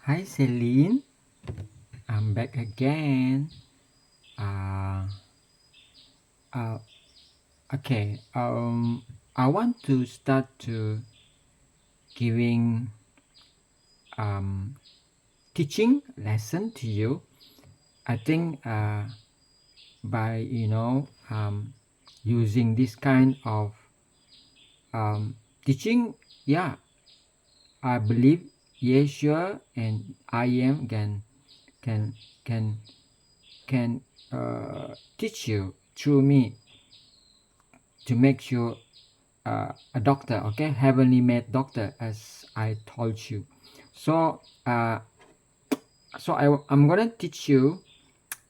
Hi Celine, I'm back again. Uh, uh, okay. I want to start to giving um teaching lesson to you. I think by using this kind of teaching, yeah, I believe yes, sure, and I am can can can teach you through me to make you a doctor, okay, heavenly made doctor, as I told you. So I'm gonna teach you.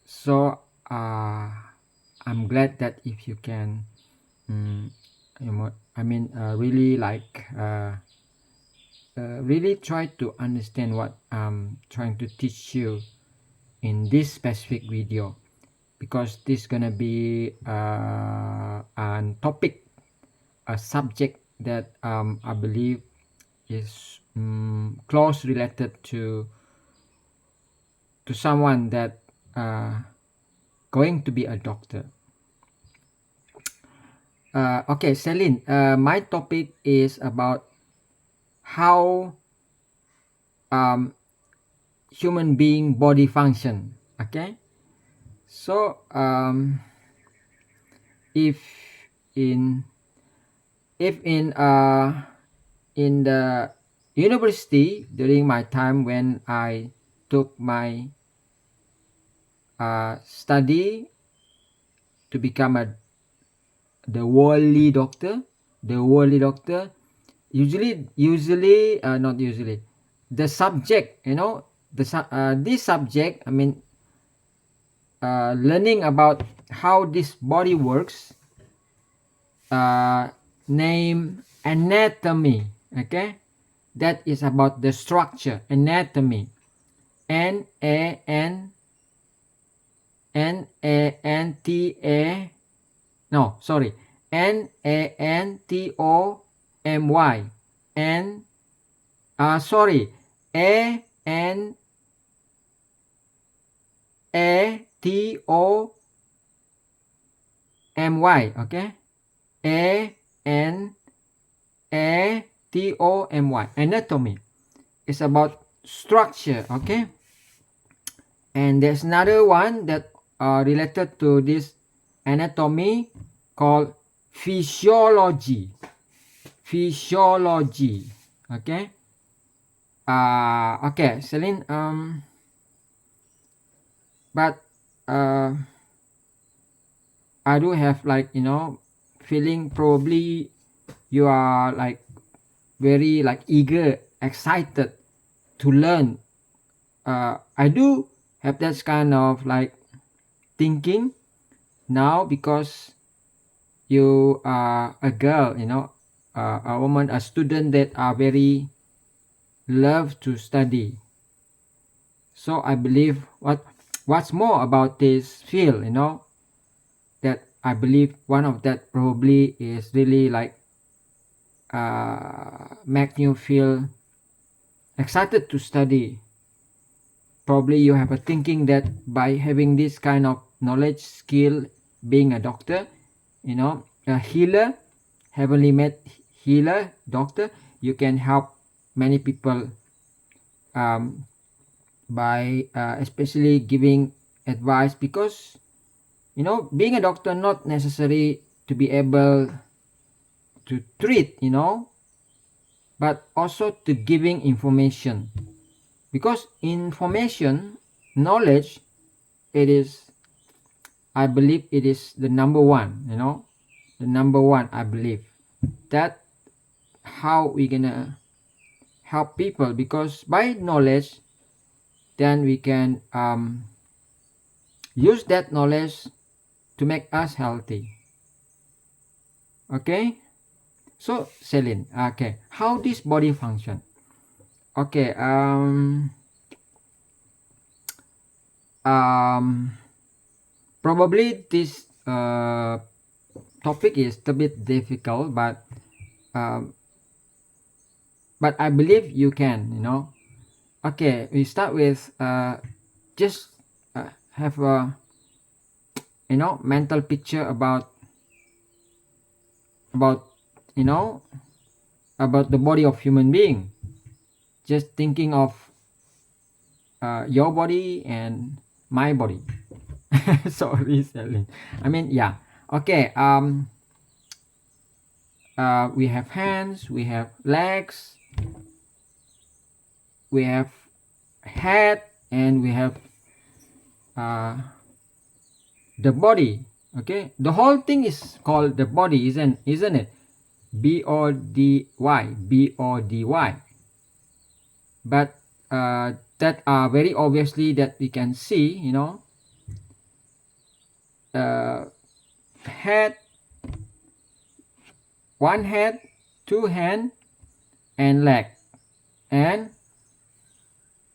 So I'm glad that if you can um, really like really try to understand what I'm trying to teach you in this specific video, because this gonna be a topic, a subject that I believe is close related to someone that going to be a doctor. Okay, Celine, my topic is about how um, human being body function. Okay, so if in in the university during my time when I took my study to become a the worldly doctor, the worldly doctor usually not usually, the subject, this subject, learning about how this body works, uh, name anatomy. Okay, that is about the structure, anatomy. N a n n a n t a no, sorry, N-A-N-T-O-M-Y. N, sorry, A-N-A-T-O-M-Y, okay? A-N-A-T-O-M-Y. Anatomy is about structure, okay? And there's another one that related to this anatomy called physiology. Physiology, okay? Okay, Celine, but uh I do have, like, feeling probably you are like very like eager, excited to learn. I do have that kind of like thinking now, because you are a girl, a woman, a student that are very love to study. So I believe what's more about this field, that I believe one of that probably is really like make you feel excited to study. Probably you have a thinking that by having this kind of knowledge, skill, being a doctor, a healer, heavenly made healer, doctor, you can help many people, um, by especially giving advice, because being a doctor not necessary to be able to treat, but also to giving information, because information, knowledge, it is, I believe it is the number one, the number one. I believe that how we gonna help people, because by knowledge then we can use that knowledge to make us healthy. Okay, so Celine, okay, how this body function? Okay, probably this topic is a bit difficult, um, but I believe you can, Okay, we start with just have a mental picture about you know about the body of human being. Just thinking of your body and my body. Sorry, Celine. I mean, yeah. Okay. We have hands, we have legs, we have head, and we have uh, the body. Okay, the whole thing is called the body, isn't it? body. But that are very obviously that we can see, uh, head, one head, two hand, and leg, and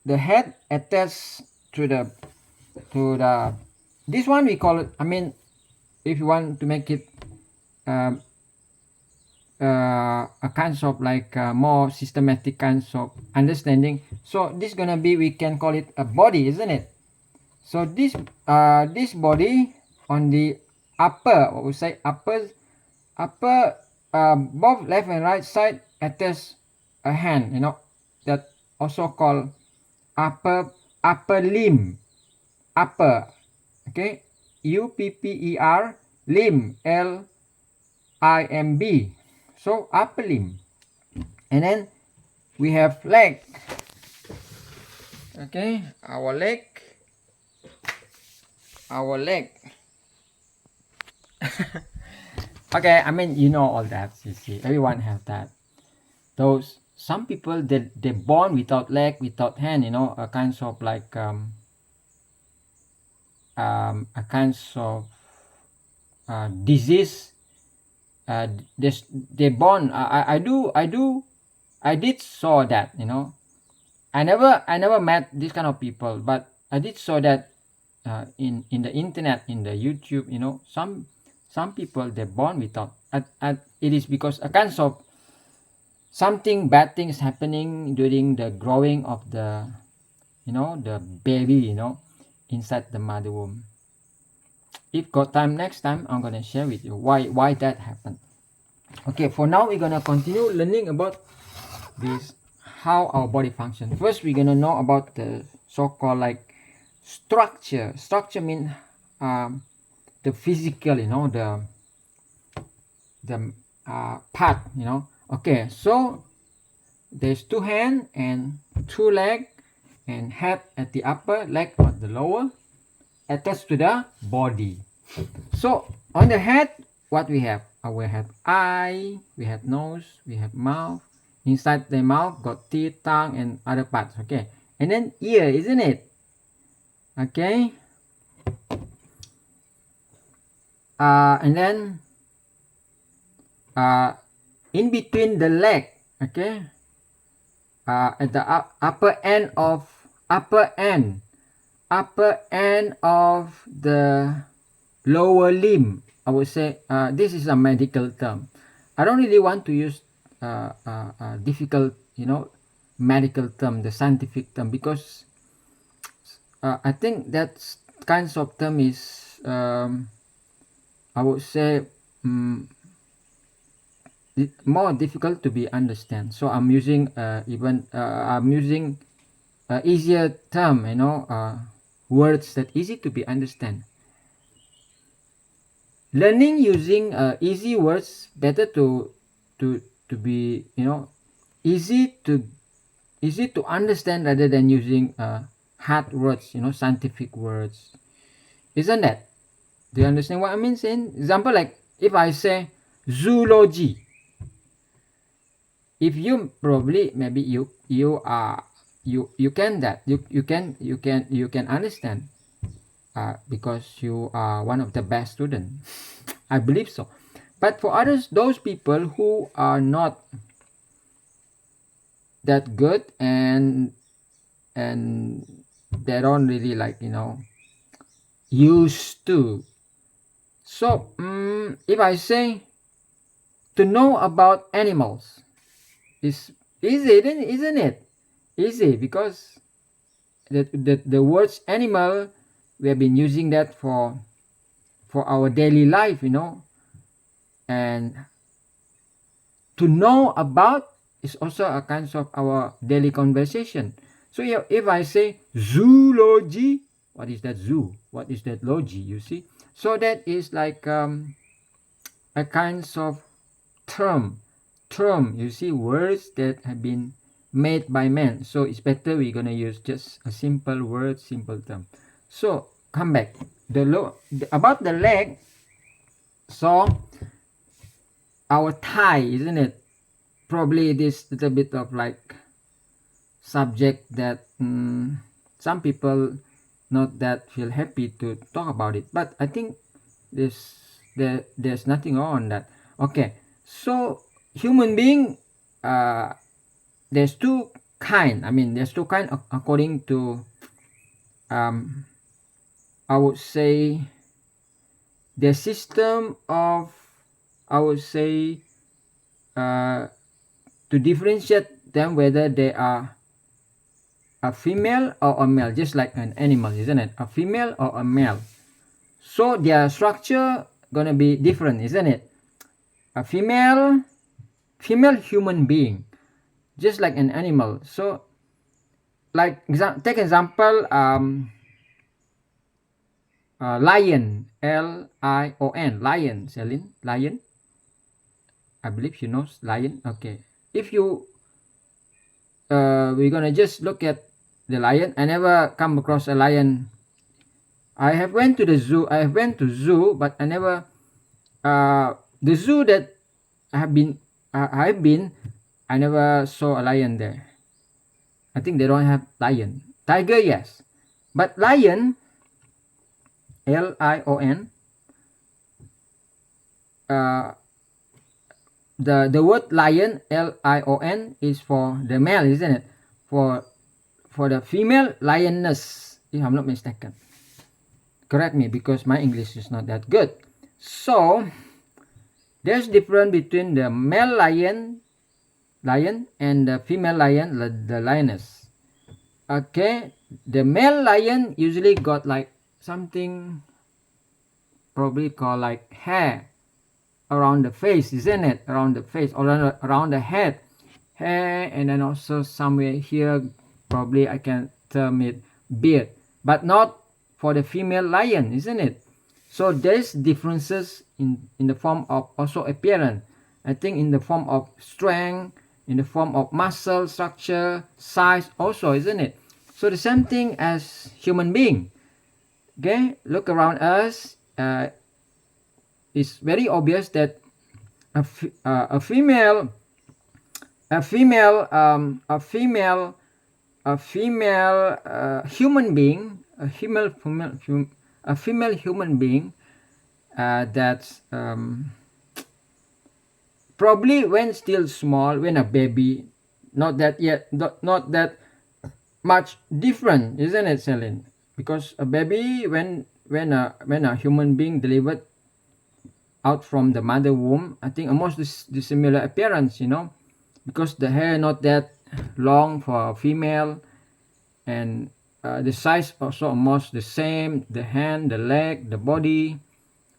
the head attached to the this one we call it. I mean, if you want to make it um, a kinds of like more systematic kinds of understanding, so this gonna be, we can call it a body, isn't it? So this body on the upper, what we say, upper both left and right side attach a hand, that also called upper limb. Upper, okay, upper, limb, limb, so upper limb. And then we have leg. Okay, our leg. Okay, I mean, all that, you see, everyone have that. Those, some people, they born without leg, without hand, a kinds of like a kinds of disease. They born, I did saw that, I never met this kind of people, but I did saw that in the internet, in the YouTube, some people, they born without, it is because a kinds of something bad things happening during the growing of the baby, inside the mother womb. If got time, next time I'm gonna share with you why that happened. Okay, for now we're gonna continue learning about this, how our body function. First, we're gonna know about the so-called like structure mean the physical, the part, okay. So there's two hand and two leg and head at the upper, leg at the lower, attached to the body. So on the head, what we have? We have eye, we have nose, we have mouth. Inside the mouth got teeth, tongue, and other parts. Okay, and then ear, isn't it? Okay. And then in between the leg, okay, at the upper end of the lower limb, I would say, this is a medical term. I don't really want to use difficult, medical term, the scientific term, because I think that kinds of term is, I would say, more difficult to be understand. So I'm using easier term, words that easy to be understand. Learning using easy words better to be, easy to understand, rather than using hard words, scientific words, isn't that? Do you understand what I mean? Saying example, like if I say zoology, if you probably, maybe you are you can that you can understand, because you are one of the best students. I believe so. But for others, those people who are not that good, and they don't really like, used to. So if I say to know about animals is easy, isn't it? easy, because the words animal, we have been using that for our daily life, and to know about is also a kind of our daily conversation. So if I say zoology, what is that zoo? What is that logy? You see, so that is like a kind of term. You see, words that have been made by man. So it's better we're gonna use just a simple word, simple term. So come back. About the leg. So our thigh, isn't it? Probably it is a little bit of like subject that some people not that feel happy to talk about it, but I think there's nothing wrong on that. Okay, so human being, there's two kind. I mean, there's two kind according to I would say the system of, I would say, to differentiate them whether they are a female or a male, just like an animal, isn't it? A female or a male. So their structure gonna be different, isn't it? A female human being, just like an animal. So like take example, lion, Lion, lion, Celine, lion. I believe she knows lion. Okay, if you we're gonna just look at the lion. I never come across a lion. I have went to the zoo. I have went to zoo, but I never the zoo that I've been, I never saw a lion there. I think they don't have lion. Tiger, yes, but lion, Lion, the word lion, Lion, is for the male, isn't it? For the female, lioness, if I'm not mistaken. Correct me, because my English is not that good. So there's difference between the male lion and the female lion, the lioness. Okay, the male lion usually got like something probably called like hair around the face, isn't it? Around the face, or around the head, hair, and then also somewhere here, probably I can term it beard, but not for the female lion, isn't it? So there's differences in the form of also appearance. I think in the form of strength, in the form of muscle structure, size also, isn't it? So the same thing as human being. Okay, look around us. It's very obvious that a female human being, a female human being, that's probably when still small, when a baby, not that much different, isn't it, Celine? Because a baby, when a human being delivered out from the mother womb, I think almost the similar appearance, because the hair not that long for a female, and the size also almost the same, the hand, the leg, the body,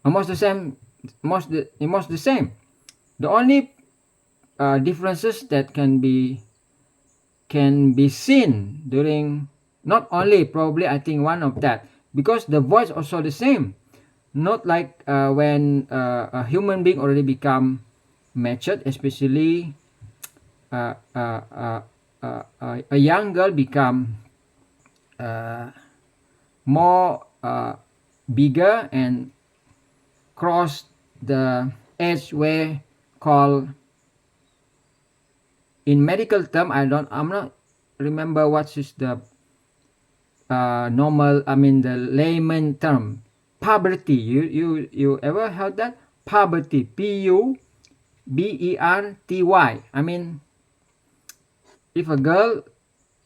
almost the same, almost the same. The only differences that can be seen during, not only probably, I think one of that, because the voice also the same, not like when a human being already become matured, especially a young girl become more bigger and cross the age where called, in medical term, I'm not remember what is the normal, I mean the layman term, puberty. You ever heard that? Puberty, Puberty. I mean, if a girl,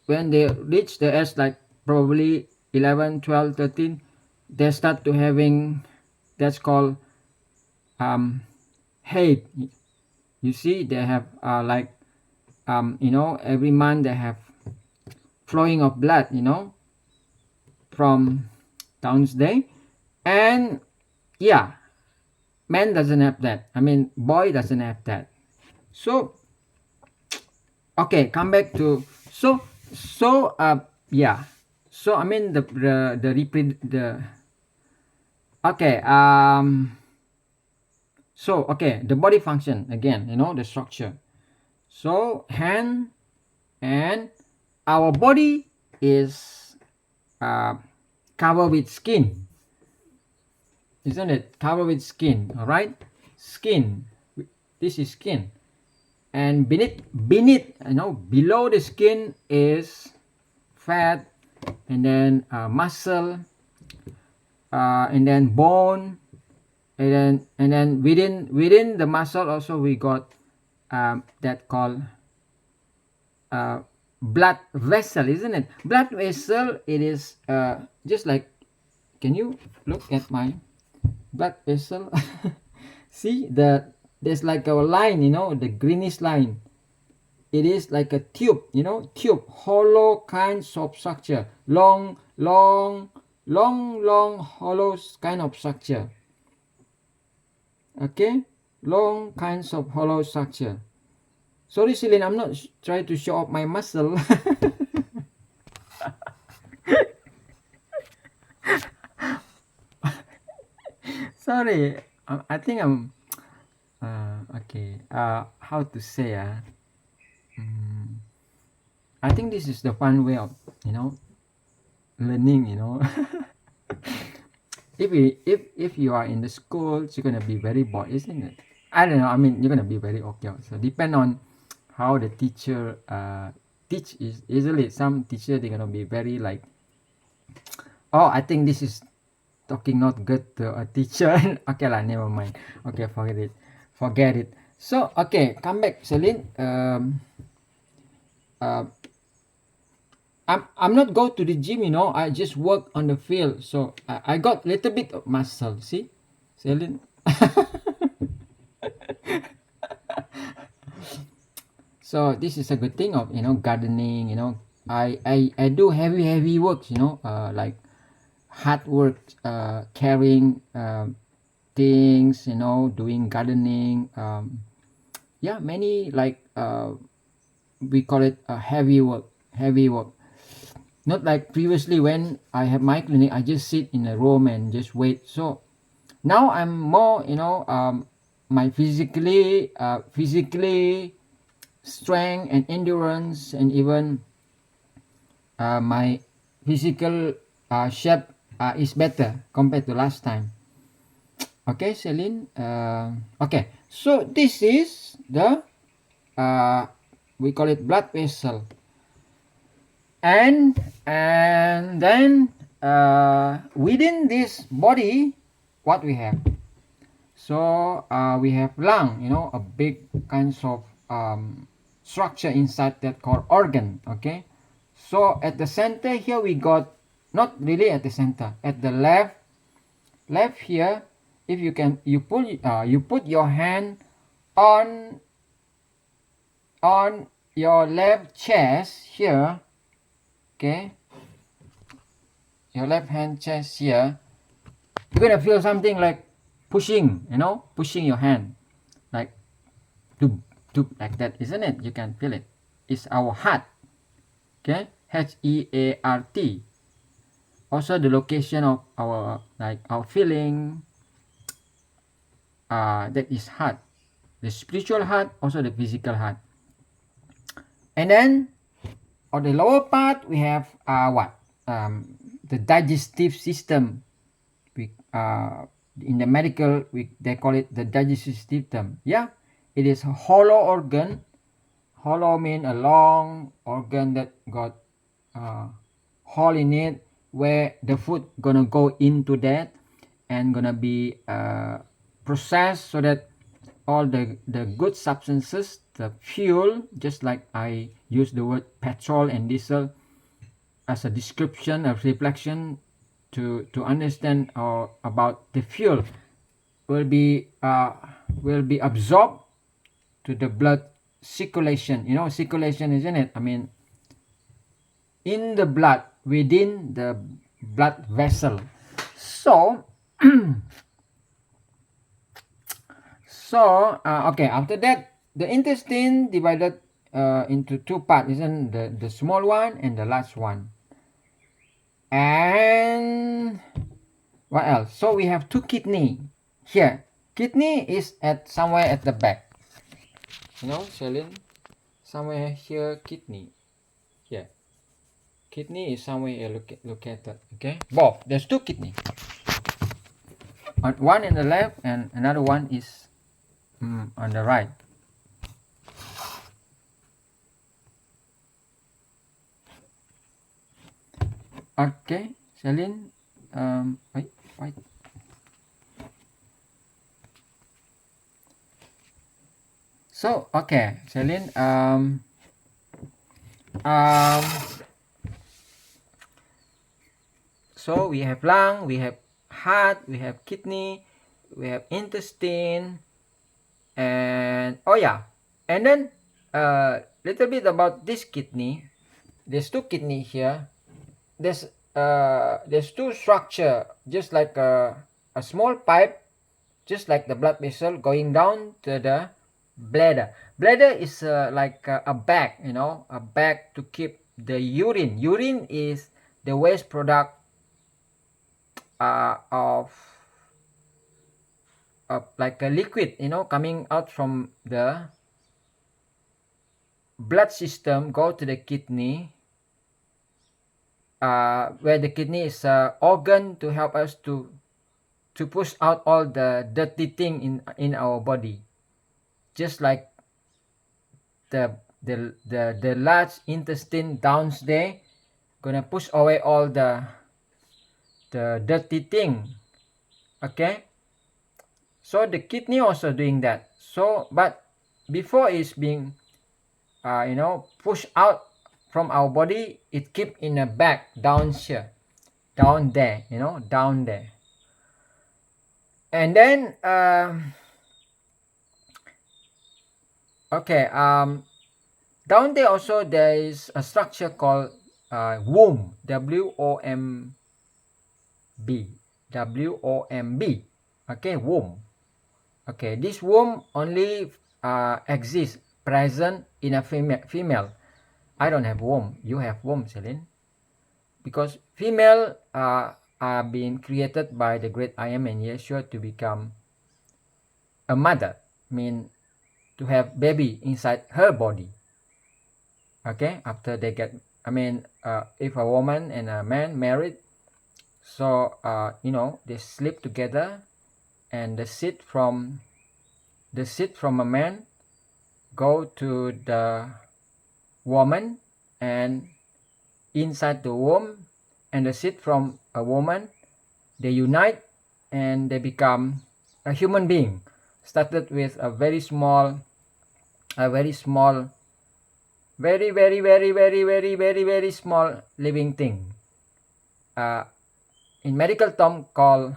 when they reach the age like probably 11, 12, 13, they start to having, that's called hate. You see, they have like every month they have flowing of blood, from Downsday. And yeah, man doesn't have that. I mean, boy doesn't have that. So okay, come back to yeah. So I mean the okay so okay, the body function again, the structure. So hand, and our body is uh, covered with skin, isn't it? Covered with skin, all right? Skin. This is skin, and beneath, below the skin is fat, and then muscle, and then bone, and then within the muscle also we got that called uh, blood vessel, isn't it? Blood vessel, it is just like, can you look at my blood vessel? See, there's like a line, the greenish line. It is like a tube, tube, hollow kinds of structure, long hollow kind of structure. Okay, long kinds of hollow structure. Sorry, Celine, I'm not trying to show off my muscle. Sorry, I think I'm okay. How to say? I think this is the fun way of learning. If you are in the school, you're gonna be very bored, isn't it? I don't know. I mean, you're gonna be very okay. So depend on how the teacher teach is easily. Some teacher they're gonna be very like, oh, I think this is talking not good to a teacher. Okay lah, never mind. Okay, forget it. So okay, come back, Celine. Uh, I'm not go to the gym, I just work on the field, so I got little bit of muscle. See, Celine. So this is a good thing of gardening. I do heavy works. Like hard work, carrying things. Doing gardening. Yeah, many like we call it heavy work. Heavy work. Not like previously when I have my clinic, I just sit in a room and just wait. So now I'm more, my physically strength and endurance, and even my physical shape is better compared to last time. Okay, Celine. Okay, so this is the we call it blood vessel, and then within this body, what we have? So we have lung, a big kinds of structure inside that called organ. Okay, so at the center here we got, not really at the center, at the left here, if you can, you put your hand on your left chest here. Okay, your left hand chest here, you're gonna feel something like pushing, pushing your hand, like to like that, isn't it? You can feel it. It's our heart. Okay, HEART. Also the location of our, like our feeling, that is heart, the spiritual heart, also the physical heart. And then on the lower part we have what, the digestive system. We in the medical, they call it the digestive system. Yeah, it is a hollow organ. Hollow mean a long organ that got hole in it, where the food gonna go into that and gonna be processed, so that all the good substances, the fuel, just like I use the word petrol and diesel as a description, a reflection, to understand about the fuel, will be absorbed to the blood circulation. Circulation, isn't it? I mean, in the blood, within the blood vessel. So okay, after that the intestine divided into two parts, isn't the small one and the large one. And what else? So we have two kidney here. Kidney is at somewhere at the back, Celine, somewhere here. Kidney here, kidney is somewhere located. Okay, both, there's two kidney, one in the left and another one is on the right. Okay, Celine, wait. So okay, Celine, so we have lung, we have heart, we have kidney, we have intestine, and oh yeah, and then little bit about this kidney. There's two kidney here. There's two structure, just like a small pipe, just like the blood vessel going down to the bladder. Bladder is like a bag, a bag to keep the urine. Urine is the waste product of like a liquid, coming out from the blood system, go to the kidney, where the kidney is an organ to help us to push out all the dirty thing in our body, just like the large intestine down there gonna push away all the dirty thing. Okay, so the kidney also doing that. So but before it's being pushed out from our body, it keep in a bag down here, down there, down there. And then okay, down there also there is a structure called womb, W-O-M-B. Okay, womb. Okay, this womb only exists present in a female. I don't have womb. You have womb, Celine. Because female are being created by the great I am and Yeshua to become a mother, mean to have baby inside her body. Okay, after they get, if a woman and a man married, so they sleep together, and the seed from a man go to the woman, and inside the womb, and the seed from a woman, they unite and they become a human being. Started with a very small, very very small living thing, in medical term called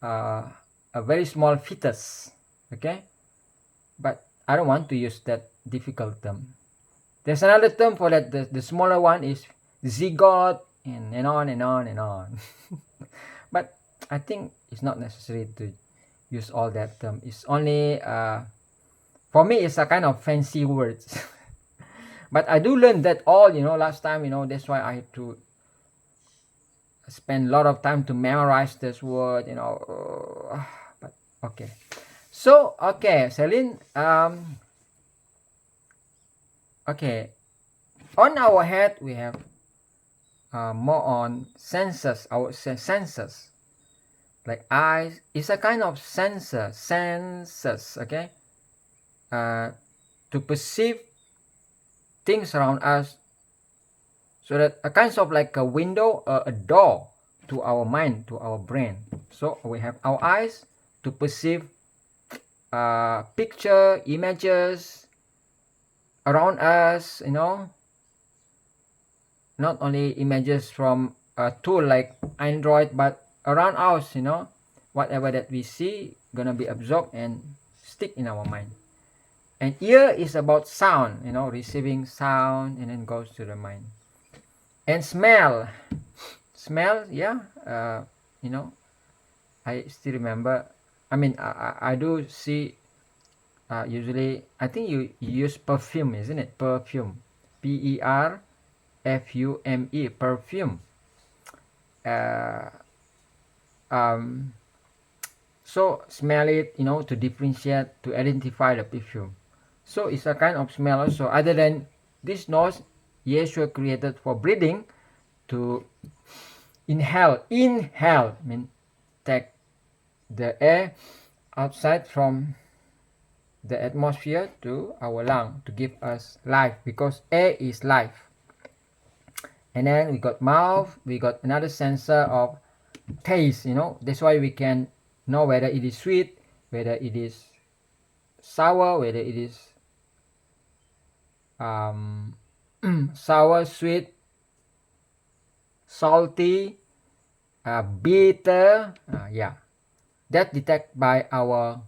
a very small fetus. Okay, but I don't want to use that difficult term. There's another term for that. The smaller one is zygote, and on and on and on. But I think it's not necessary to use all that term. It's only for me it's a kind of fancy words. But I do learn that all, last time, that's why I had to spend a lot of time to memorize this word, but okay. So okay, Celine, okay, on our head we have more on senses. Our senses, like eyes, is a kind of senses, okay, to perceive things around us, so that a kind of like a window, a door to our mind, to our brain. So we have our eyes to perceive picture, images around us, not only images from a tool like Android, but around us, whatever that we see gonna be absorbed and stick in our mind. And ear is about sound, receiving sound, and then goes to the mind. And smell, yeah, I still remember. I mean, I do see, usually I think you use perfume, isn't it? Perfume, Perfume, perfume. uh, um, so smell it, to differentiate, to identify the perfume. So it's a kind of smell also. Other than this nose, Yeshua created for breathing, to inhale mean take the air outside from the atmosphere to our lung to give us life, because air is life. And then we got mouth, we got another sensor of taste, that's why we can know whether it is sweet, whether it is sour, whether it is sour, sweet, salty, bitter, yeah, that detect by our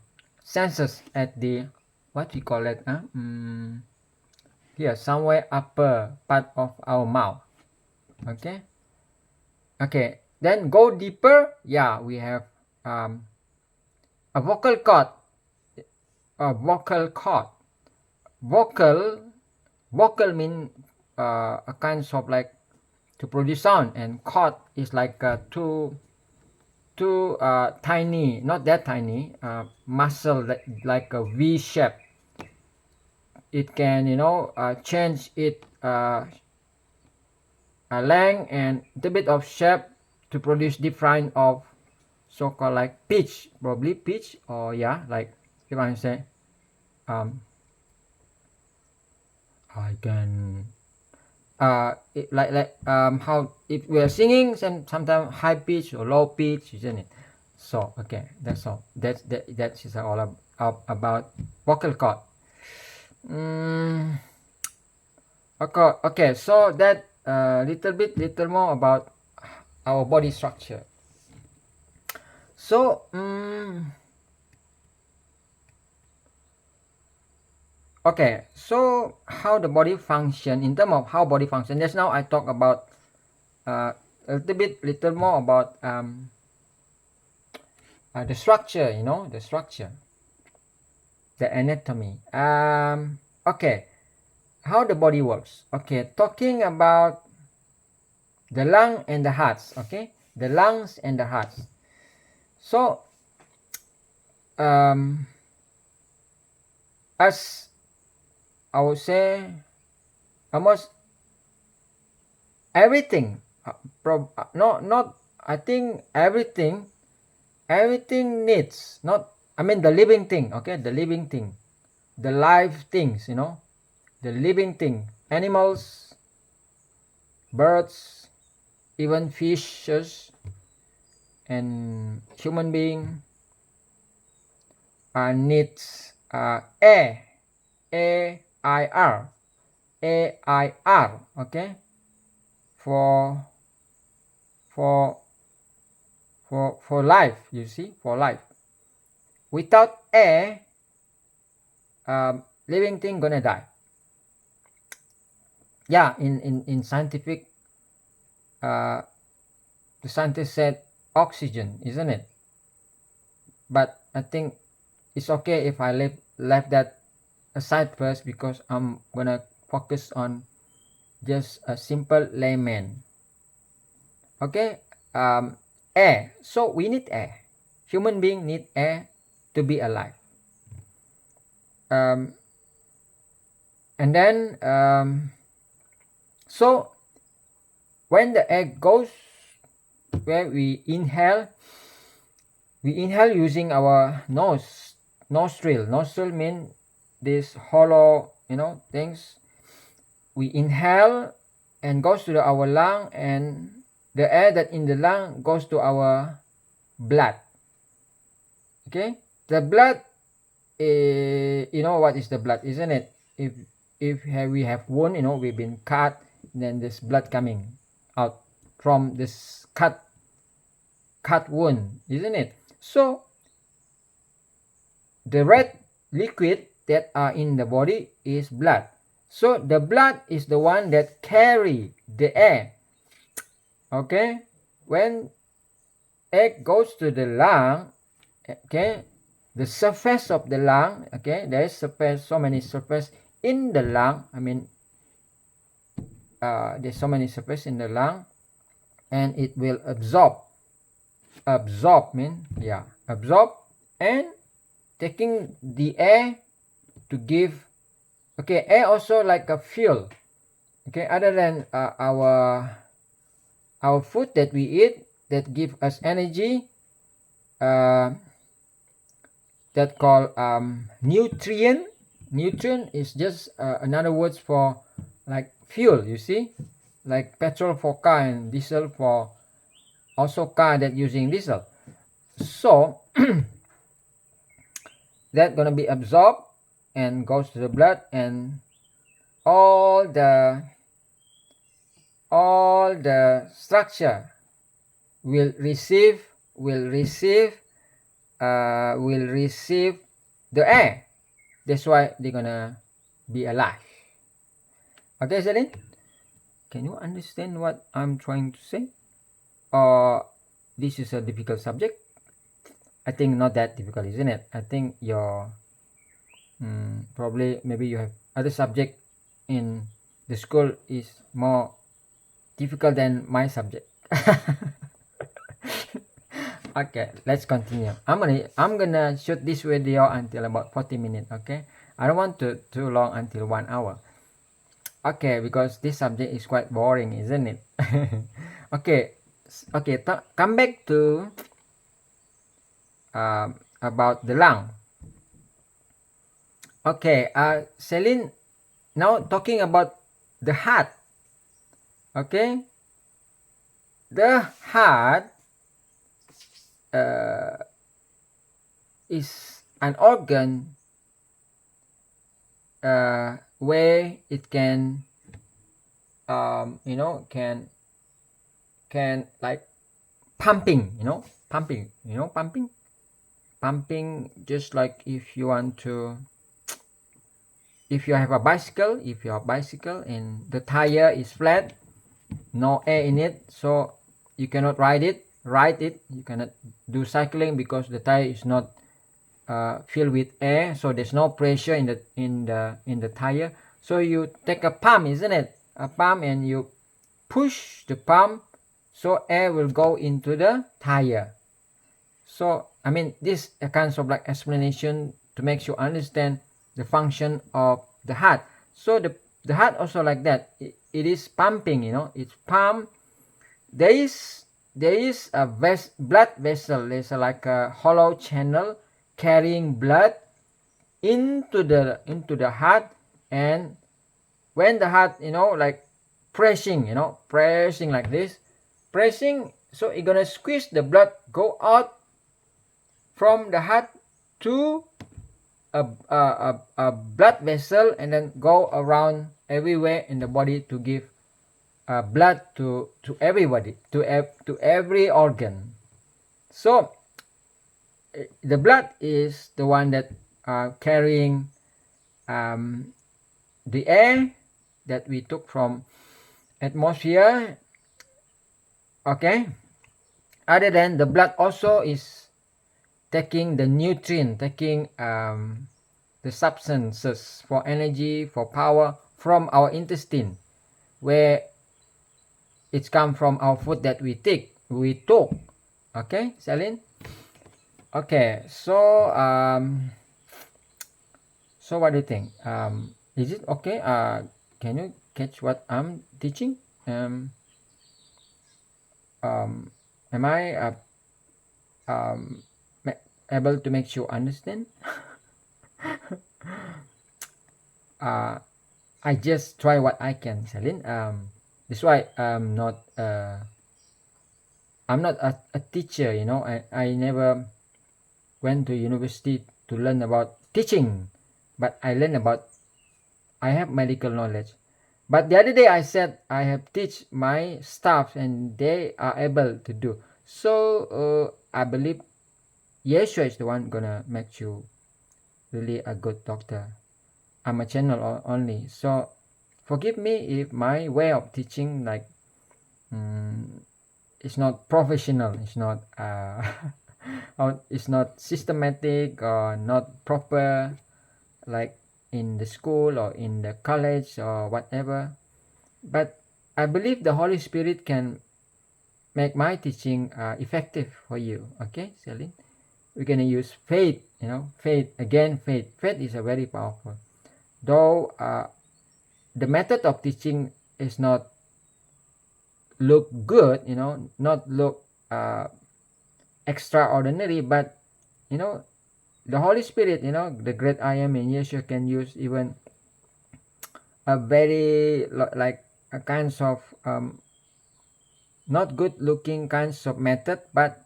senses at the, what we call it, here somewhere upper part of our mouth. Okay, then go deeper. Yeah, we have a vocal cord. Vocal mean a kind of like to produce sound, and cord is like two tiny, not that tiny, muscle like a V shape. It can change it length and a bit of shape to produce different of so-called like pitch, probably pitch, or yeah, like if I say I can how if we are singing, sometimes high pitch or low pitch, isn't it? So okay, that's all. That is all about vocal cord. Okay, so that little more about our body structure. So okay, so how the body function, in terms of how body function, just now I talk about a little more about the structure, the anatomy. Okay, how the body works. Okay, talking about the lung and the hearts. Okay, the lungs and the hearts. So as I would say, almost everything, not I think everything needs, not, I mean the living thing, okay, the living thing, the live things, the living thing, animals, birds, even fishes, and human being needs air, air, okay, for life, you see, for life. Without air, living thing gonna die. Yeah, in scientific, the scientist said oxygen, isn't it? But I think it's okay if I left that aside first, because I'm gonna focus on just a simple layman. Okay, air. So we need air. Human being need air to be alive. And then so when the air goes, where we inhale using our nostril mean this hollow things. We inhale and goes to our lung, and the air that in the lung goes to our blood. Okay, the blood, you know what is the blood, isn't it? If we have wound, we've been cut, then there's blood coming out from this cut wound, isn't it? So the red liquid that are in the body is blood. So the blood is the one that carry the air Okay, when air goes to the lung, okay, the surface of the lung, okay, there is surface, so many surface in the lung. I mean, there's so many surface in the lung, and it will absorb and taking the air to give. Okay, air also like a fuel. Okay, other than our food that we eat that give us energy, uh, that called nutrient. Nutrient is just another words for like fuel, you see, like petrol for car and diesel for also car that using diesel. So that gonna be absorbed and goes to the blood, and all the structure will receive will receive the air. That's why they're gonna be alive. Okay, Celine, can you understand what I'm trying to say, or this is a difficult subject? I think not that difficult, isn't it? I think your probably maybe you have other subject in the school is more difficult than my subject. Okay, let's continue. I'm gonna shoot this video until about 40 minutes. Okay, I don't want to too long until 1 hour. Okay, because this subject is quite boring, isn't it? Okay, come back to about the lung. Okay, Celine, now talking about the heart. Okay, the heart is an organ where it can can like pumping, pumping, just like if you want to, if you have a bicycle, and the tire is flat, no air in it, so you cannot ride it, you cannot do cycling because the tire is not filled with air, so there's no pressure in the tire. So you take a pump, isn't it, a pump, and you push the pump so air will go into the tire. So I mean, this a kind of like explanation to make you understand the function of the heart. So the heart also like that, it is pumping, it's pump. There is a blood vessel. There's like a hollow channel carrying blood into the heart, and when the heart like pressing like this, so it's gonna squeeze the blood go out from the heart to a blood vessel, and then go around everywhere in the body to give blood to everybody, to every organ. So the blood is the one that carrying the air that we took from atmosphere. Okay, other than the blood also is taking the nutrient, taking the substances for energy, for power from our intestine, where it's come from our food that we took. Okay, Celine. Okay, so what do you think? Is it okay? Can you catch what I'm teaching? Am I able to make you understand? I just try what I can, Celine. That's why I'm not a teacher. I never went to university to learn about teaching, but I have medical knowledge. But the other day I said I have teach my staff and they are able to do. So I believe Yeshua is the one gonna make you really a good doctor. I'm a channel only. So forgive me if my way of teaching like it's not professional, it's not it's not systematic or not proper, like in the school or in the college or whatever. But I believe the Holy Spirit can make my teaching effective for you. Okay, Celine, we're gonna use faith. Faith again. Faith is a very powerful, though the method of teaching is not look good, not look extraordinary, but you know the Holy Spirit, the great I am in Yeshua, can use even a very like a kinds of not good looking kinds of method, but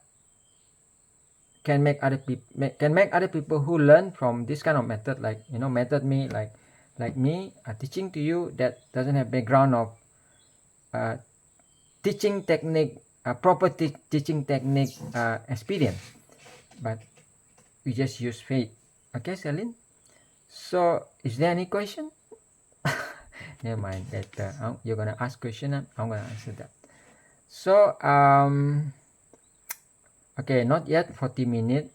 can make other people who learn from this kind of method, like method me, like me teaching to you, that doesn't have background of uh, teaching technique, proper teaching technique experience, but we just use faith. Okay, Celine, so is there any question? Never mind that you're gonna ask question and I'm gonna answer that. So okay, not yet 40 minutes.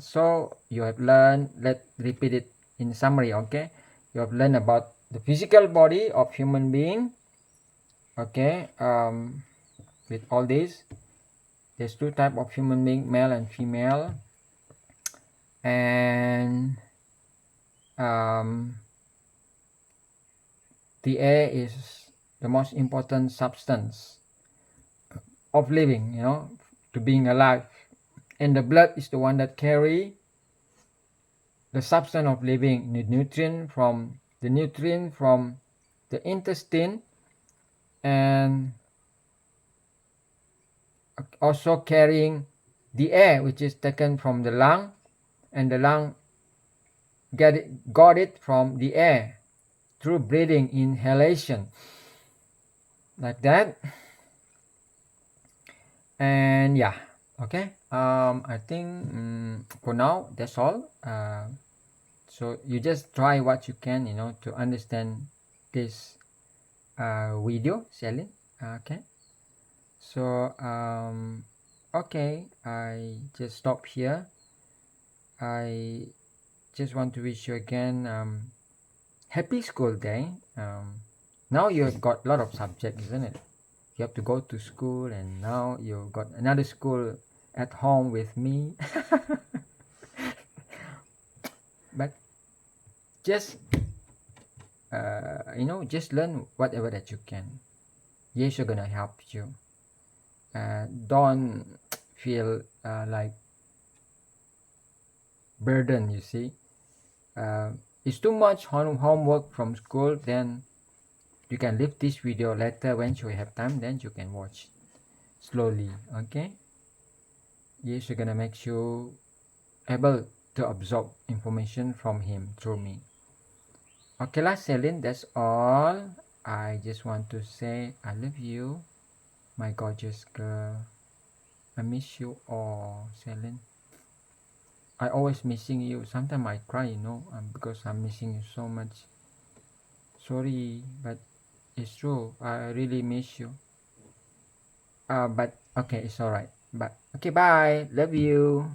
So you have learned, let's repeat it in summary. Okay, you have learned about the physical body of human being. Okay, with all this, there's two type of human being, male and female, and the air is the most important substance of living, to being alive, and the blood is the one that carry the substance of living, the nutrient from the intestine, and also carrying the air which is taken from the lung, and the lung got it from the air through breathing, inhalation, like that. And yeah, okay, I think for now that's all. So you just try what you can, to understand this video, Celine. Okay, so okay, I just stop here. I just want to wish you again happy school day. Now you've got a lot of subjects, isn't it? You have to go to school, and now you've got another school at home with me. But just just learn whatever that you can. Yes, you're gonna help you. Don't feel like burden, you see. It's too much homework from school, then you can leave this video later. When you have time, then you can watch slowly. Okay, yes, you're gonna make you able to absorb information from him through me. Okay lah, Celine, that's all. I just want to say I love you, my gorgeous girl. I miss you all, Celine. I always missing you. Sometimes I cry, because I'm missing you so much. Sorry, but it's true. I really miss you. But okay, it's alright. But okay, bye. Love you.